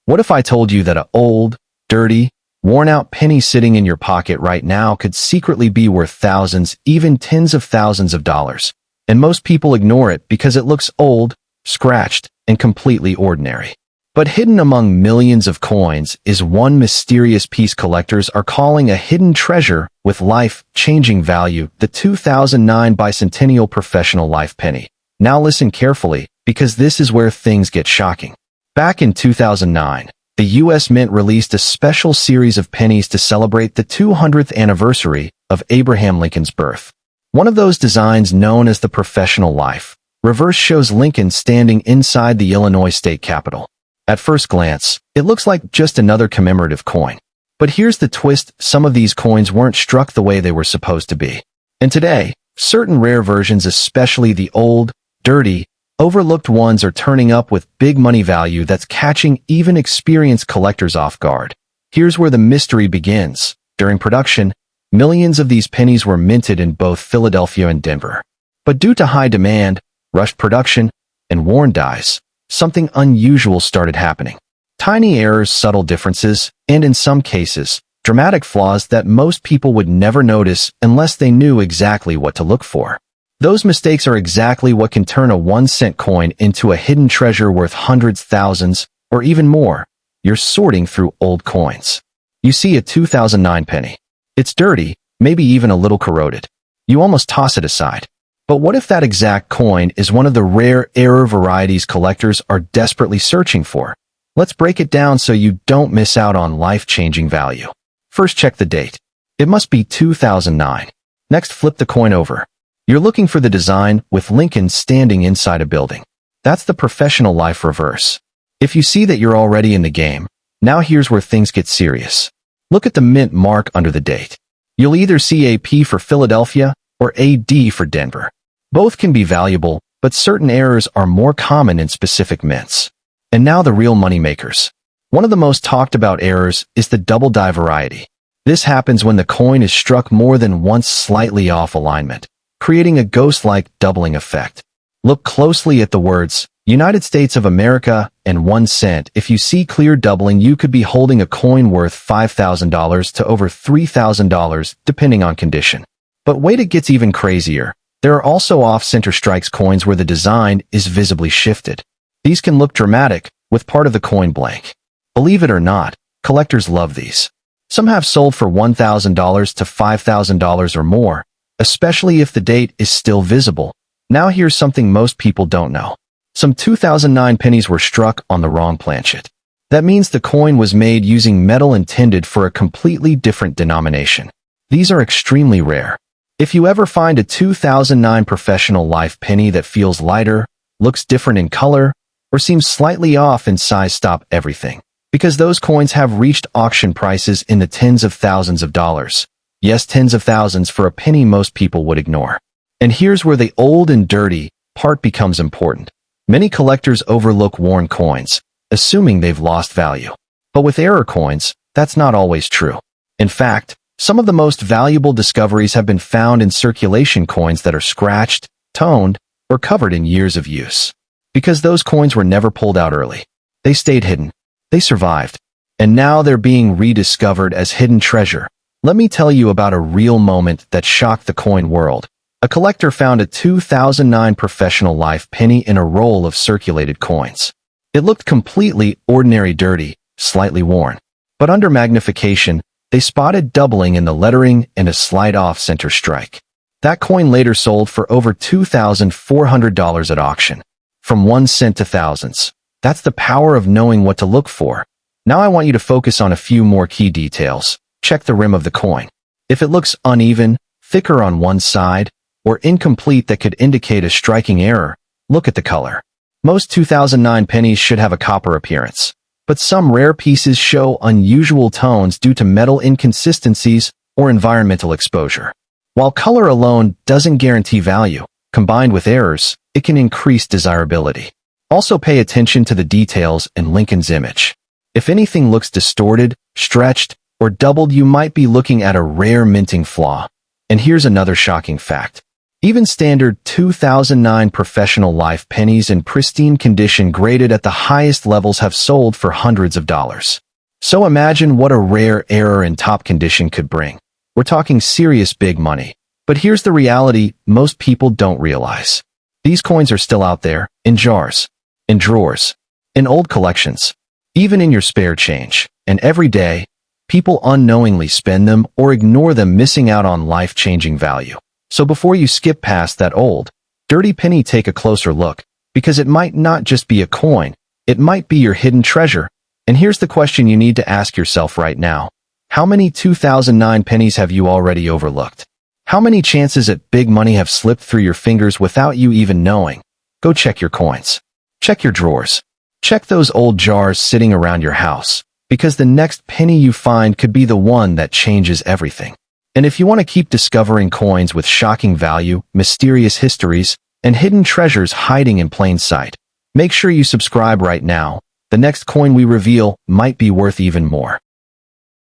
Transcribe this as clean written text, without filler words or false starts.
What if I told you that an old, dirty, worn-out penny sitting in your pocket right now could secretly be worth thousands, even tens of thousands of dollars? And most people ignore it because it looks old, scratched, and completely ordinary. But hidden among millions of coins is one mysterious piece collectors are calling a hidden treasure with life-changing value, the 2009 Bicentennial Professional Life Penny. Now listen carefully, because this is where things get shocking. Back in 2009, the U.S. Mint released a special series of pennies to celebrate the 200th anniversary of Abraham Lincoln's birth. One of those designs, known as the Professional Life Reverse, shows Lincoln standing inside the Illinois state capitol. At first glance, it looks like just another commemorative coin. But here's the twist: some of these coins weren't struck the way they were supposed to be. And today, certain rare versions, especially the old, dirty, overlooked ones, are turning up with big money value that's catching even experienced collectors off guard. Here's where the mystery begins. During production, millions of these pennies were minted in both Philadelphia and Denver. But due to high demand, rushed production, and worn dies, something unusual started happening. Tiny errors, subtle differences, and in some cases, dramatic flaws that most people would never notice unless they knew exactly what to look for. Those mistakes are exactly what can turn a 1-cent coin into a hidden treasure worth hundreds, thousands, or even more. You're sorting through old coins. You see a 2009 penny. It's dirty, maybe even a little corroded. You almost toss it aside. But what if that exact coin is one of the rare error varieties collectors are desperately searching for? Let's break it down so you don't miss out on life-changing value. First, check the date. It must be 2009. Next, flip the coin over. You're looking for the design with Lincoln standing inside a building. That's the Professional Life Reverse. If you see that, you're already in the game. Now here's where things get serious. Look at the mint mark under the date. You'll either see AP for Philadelphia or AD for Denver. Both can be valuable, but certain errors are more common in specific mints. And now the real moneymakers. One of the most talked about errors is the double die variety. This happens when the coin is struck more than once slightly off alignment, creating a ghost-like doubling effect. Look closely at the words United States of America and 1 cent. If you see clear doubling, you could be holding a coin worth $5,000 to over $3,000, depending on condition. But wait, it gets even crazier. There are also off-center strikes, coins where the design is visibly shifted. These can look dramatic, with part of the coin blank. Believe it or not, collectors love these. Some have sold for $1,000 to $5,000 or more, especially if the date is still visible. Now here's something most people don't know. Some 2009 pennies were struck on the wrong planchet. That means the coin was made using metal intended for a completely different denomination. These are extremely rare. If you ever find a 2009 Professional Life penny that feels lighter, looks different in color, or seems slightly off in size, stop everything. Because those coins have reached auction prices in the tens of thousands of dollars. Yes, tens of thousands for a penny most people would ignore. And here's where the old and dirty part becomes important. Many collectors overlook worn coins, assuming they've lost value. But with error coins, that's not always true. In fact, some of the most valuable discoveries have been found in circulation coins that are scratched, toned, or covered in years of use. Because those coins were never pulled out early. They stayed hidden. They survived. And now they're being rediscovered as hidden treasure. Let me tell you about a real moment that shocked the coin world. A collector found a 2009 Professional Life penny in a roll of circulated coins. It looked completely ordinary, dirty, slightly worn. But under magnification, they spotted doubling in the lettering and a slight off-center strike. That coin later sold for over $2,400 at auction. From 1 cent to thousands. That's the power of knowing what to look for. Now I want you to focus on a few more key details. Check the rim of the coin. If it looks uneven, thicker on one side, or incomplete, that could indicate a striking error. Look at the color. Most 2009 pennies should have a copper appearance, but some rare pieces show unusual tones due to metal inconsistencies or environmental exposure. While color alone doesn't guarantee value, combined with errors, it can increase desirability. Also pay attention to the details in Lincoln's image. If anything looks distorted, stretched, or doubled, you might be looking at a rare minting flaw. And here's another shocking fact. Even standard 2009 Professional Life Pennies in pristine condition graded at the highest levels have sold for hundreds of dollars. So imagine what a rare error in top condition could bring. We're talking serious big money. But here's the reality most people don't realize. These coins are still out there, in jars, in drawers, in old collections, even in your spare change. And every day, people unknowingly spend them or ignore them, missing out on life-changing value. So before you skip past that old, dirty penny, take a closer look, because it might not just be a coin, it might be your hidden treasure. And here's the question you need to ask yourself right now. How many 2009 pennies have you already overlooked? How many chances at big money have slipped through your fingers without you even knowing? Go check your coins. Check your drawers. Check those old jars sitting around your house, because the next penny you find could be the one that changes everything. And if you want to keep discovering coins with shocking value, mysterious histories, and hidden treasures hiding in plain sight, make sure you subscribe right now. The next coin we reveal might be worth even more.